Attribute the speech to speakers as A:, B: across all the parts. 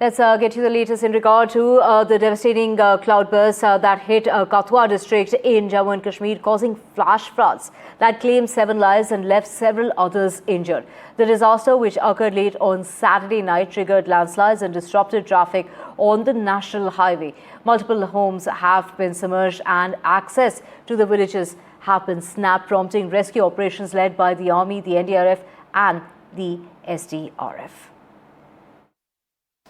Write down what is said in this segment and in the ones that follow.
A: Let's get you the latest in regard to the devastating cloudburst that hit Kathua district in Jammu and Kashmir, causing flash floods that claimed 7 lives and left several others injured. The disaster, which occurred late on Saturday night, triggered landslides and disrupted traffic on the national highway. Multiple homes have been submerged and access to the villages have been snapped, prompting rescue operations led by the Army, the NDRF and the SDRF.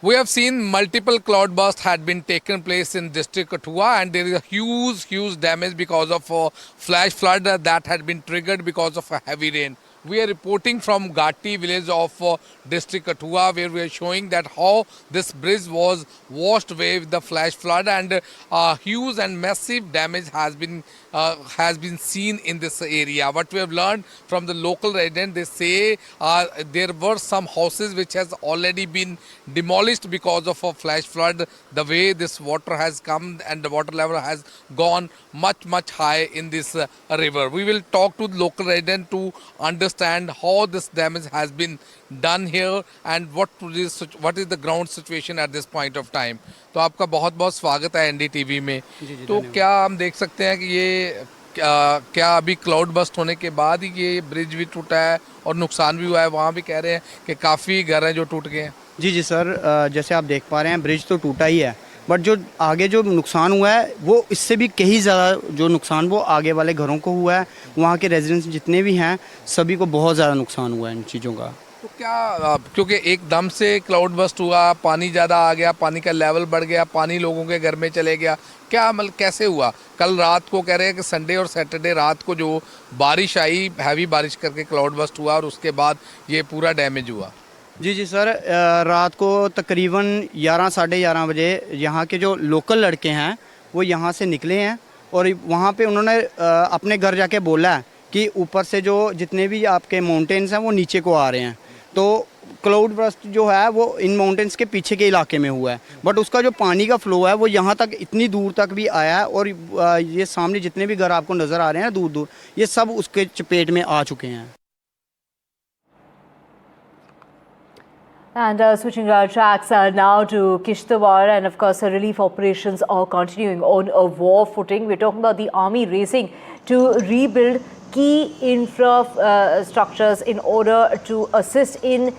B: We have seen multiple cloudbursts had been taken place in district Kathua, and there is a huge damage because of a flash flood that had been triggered because of a heavy rain. We are reporting from Ghati village of district Kathua, where we are showing that how this bridge was washed away with the flash flood, and huge and massive damage has been seen in this area. What we have learned from the local resident, they say there were some houses which has already been demolished because of a flash flood. The way this water has come and the water level has gone much high in this river. We will talk to the local resident to understand how this damage has been done here and what is the ground situation at this point of time. तो आपका बहुत स्वागत है NDTV में। तो क्या हम देख सकते हैं कि ये क्या अभी क्लाउड बस्ट होने के बाद ही ये ब्रिज भी टूटा है और नुकसान भी हुआ है? वहाँ भी कह रहे हैं कि काफ़ी घर हैं जो टूट गए हैं।
C: जी सर, जैसे आप देख पा रहे हैं ब्रिज तो टूटा ही है, बट जो आगे जो नुकसान हुआ है वो इससे भी कहीं ज़्यादा जो नुकसान वो आगे वाले घरों को हुआ है। वहाँ के रेजिडेंट्स जितने भी हैं सभी को बहुत ज़्यादा नुकसान हुआ है इन चीज़ों का।
B: तो क्या क्योंकि एकदम से क्लाउड बस्ट हुआ, पानी ज़्यादा आ गया, पानी का लेवल बढ़ गया, पानी लोगों के घर में चले गया, क्या मतलब कैसे हुआ? कल रात को कह रहे हैं कि संडे और सैटरडे रात को जो बारिश आई, हैवी बारिश करके क्लाउड बस्ट हुआ और उसके बाद ये पूरा डैमेज हुआ।
C: जी सर, रात को तकरीबन 11 साढ़े 11 बजे यहाँ के जो लोकल लड़के हैं वो यहाँ से निकले हैं और वहाँ पे उन्होंने अपने घर जाके बोला है कि ऊपर से जो जितने भी आपके माउंटेन्स हैं वो नीचे को आ रहे हैं। तो क्लाउड बस्ट जो है वो इन माउंटेन्स के पीछे के इलाके में हुआ है, बट उसका जो पानी का फ्लो है वो यहाँ तक इतनी दूर तक भी आया है और ये सामने जितने भी घर आपको नज़र आ रहे हैं दूर ये सब उसके चपेट में आ चुके हैं।
A: And switching our tracks now to Kishtwar, and of course relief operations are continuing on a war footing. We're talking about the army racing to rebuild key infrastructures in order to assist in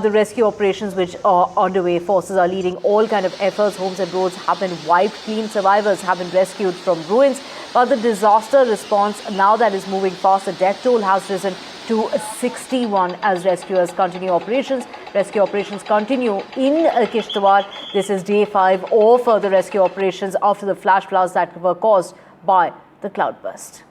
A: the rescue operations which are underway. Forces are leading all kind of efforts. Homes and roads have been wiped clean. Survivors have been rescued from ruins. But the disaster response now that is moving fast, the death toll has risen to 61 as rescuers continue operations. Rescue operations continue in Kishtwar. This is day 5 of the rescue operations after the flash floods that were caused by the cloudburst.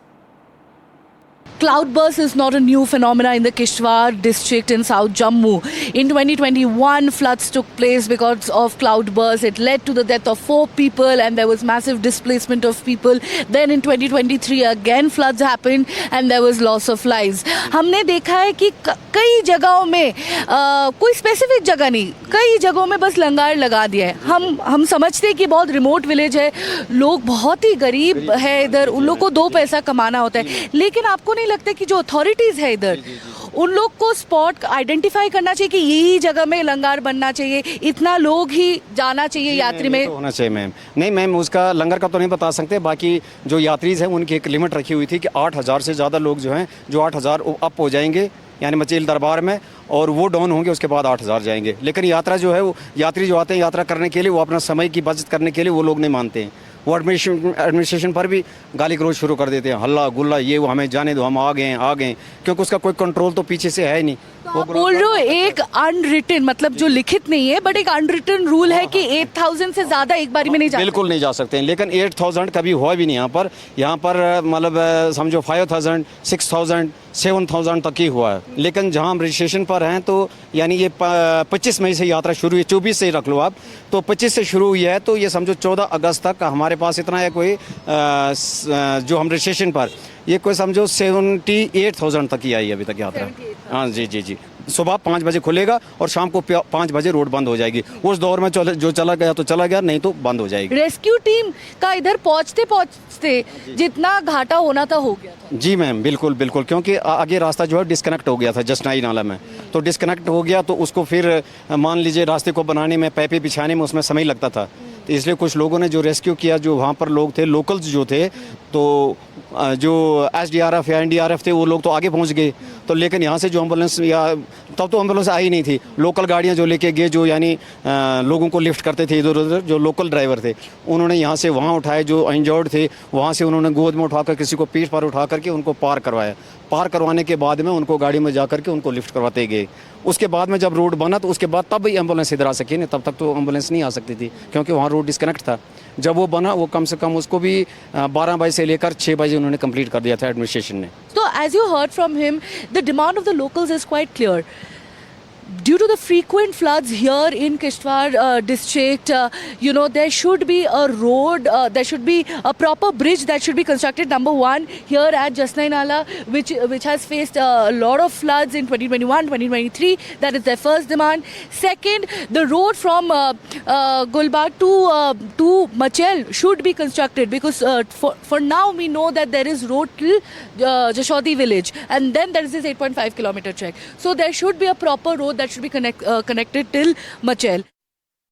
D: Cloudburst is not a new phenomenon in the Kishtwar district in South Jammu. In 2021, floods took place because of cloudburst. It led to the death of 4 people and there was massive displacement of people. Then in 2023 again floods happened and there was loss of lives. हमने देखा है कि कई जगहों में कोई specific जगह नहीं, कई जगहों में बस लंगर लगा दिया है। हम समझते हैं कि बहुत रिमोट विलेज है, लोग बहुत ही गरीब है इधर, उन लोग को 2 पैसा कमाना होता है, लेकिन आपको नहीं लगता कि जो अथॉरिटीज़ है इधर उन लोग को स्पॉट आइडेंटिफाई करना चाहिए कि यही जगह में लंगर बनना चाहिए, इतना लोग ही जाना चाहिए यात्री में?
E: तो होना चाहिए मैम। नहीं मैम, उसका लंगर का तो नहीं बता सकते, बाकी जो यात्रीज़ हैं उनकी एक लिमिट रखी हुई थी कि 8,000 से ज़्यादा लोग जो हैं, जो 8,000 अप हो जाएंगे यानी मचील दरबार में, और वो डाउन होंगे उसके बाद 8,000 जाएंगे। लेकिन यात्रा जो है वो यात्री जो आते हैं यात्रा करने के लिए वो अपना समय की बचत करने के लिए वो लोग नहीं मानते हैं। वो एडमिनिस्ट्रेशन पर भी गाली गलौज शुरू कर देते हैं, हल्ला गुल्ला ये वो, हमें जाने दो, हम आ गए, क्योंकि उसका कोई कंट्रोल तो पीछे से है ही नहीं।
D: तो आप बोल रहे हो एक अनरिटन, मतलब जो लिखित नहीं है बट एक अनरिटन रूल है कि 8,000 से ज़्यादा एक बारी में नहीं जा सकते?
E: बिल्कुल नहीं जा सकते हैं, लेकिन 8,000 कभी हुआ भी नहीं यहाँ पर मतलब समझो 5,000, 6,000, 7,000 तक ही हुआ है। लेकिन जहाँ हम रजिस्ट्रेशन पर हैं तो यानी ये 25 मई से यात्रा शुरू हुई, 24 से ही रख लो आप, तो 25 से शुरू हुई है, तो ये समझो 14 अगस्त तक हमारे पास इतना है कोई जो हम रजिस्ट्रेशन पर ये कोई समझो 78,000 तक ही आई अभी तक यात्रा। हाँ जी। सुबह 5 बजे खुलेगा और शाम को 5 बजे रोड बंद हो जाएगी। उस दौर में जो चला गया तो चला गया, नहीं तो बंद हो जाएगी।
D: रेस्क्यू टीम का इधर पहुंचते पहुंचते जितना घाटा होना था हो गया था।
E: जी मैम, बिल्कुल बिल्कुल, क्योंकि आगे रास्ता जो है डिस्कनेक्ट हो गया था जसनाई नाला में, तो डिस्कनेक्ट हो गया तो उसको फिर मान लीजिए रास्ते को बनाने में, पाइपें बिछाने में उसमें समय लगता था। तो इसलिए कुछ लोगों ने जो रेस्क्यू किया, जो वहाँ पर लोग थे, लोकल्स जो थे, तो जो SDRF या NDRF थे वो लोग तो आगे पहुँच गए। तो लेकिन यहाँ से जो एम्बुलेंस, या तब तो एम्बुलेंस आई नहीं थी, लोकल गाड़ियाँ जो लेके गए, जो यानी लोगों को लिफ्ट करते थे इधर उधर, जो लोकल ड्राइवर थे, उन्होंने यहाँ से वहाँ उठाए, जो इंजर्ड थे वहाँ से उन्होंने गोद में उठाकर, किसी को पीठ पर उठा करके उनको पार करवाया। पार करवाने के बाद में उनको गाड़ी में जा करके उनको लिफ्ट करवाते गए। उसके बाद में जब रोड बना तो उसके बाद तब एम्बुलेंस इधर आ सकी, नहीं तब तक तो एम्बुलेंस नहीं आ सकती थी, क्योंकि वहाँ रोड डिस्कनेक्ट था। जब वो बना, वो कम से कम उसको भी 12 बजे से लेकर 6 बजे उन्होंने कंप्लीट कर दिया था एडमिनिस्ट्रेशन ने।
D: So as you heard from him, the demand of the locals is quite clear. Due to the frequent floods here in Kishtwar district, there should be a road, there should be a proper bridge that should be constructed. Number one, here at Jasnai Nala, which has faced a lot of floods in 2021, 2023. That is their first demand. Second, the road from Gulbagh to Machel should be constructed, because for now we know that there is road till Jashodi village, and then there is this 8.5 kilometer trek. So there should be a proper road that should be connected till Machel.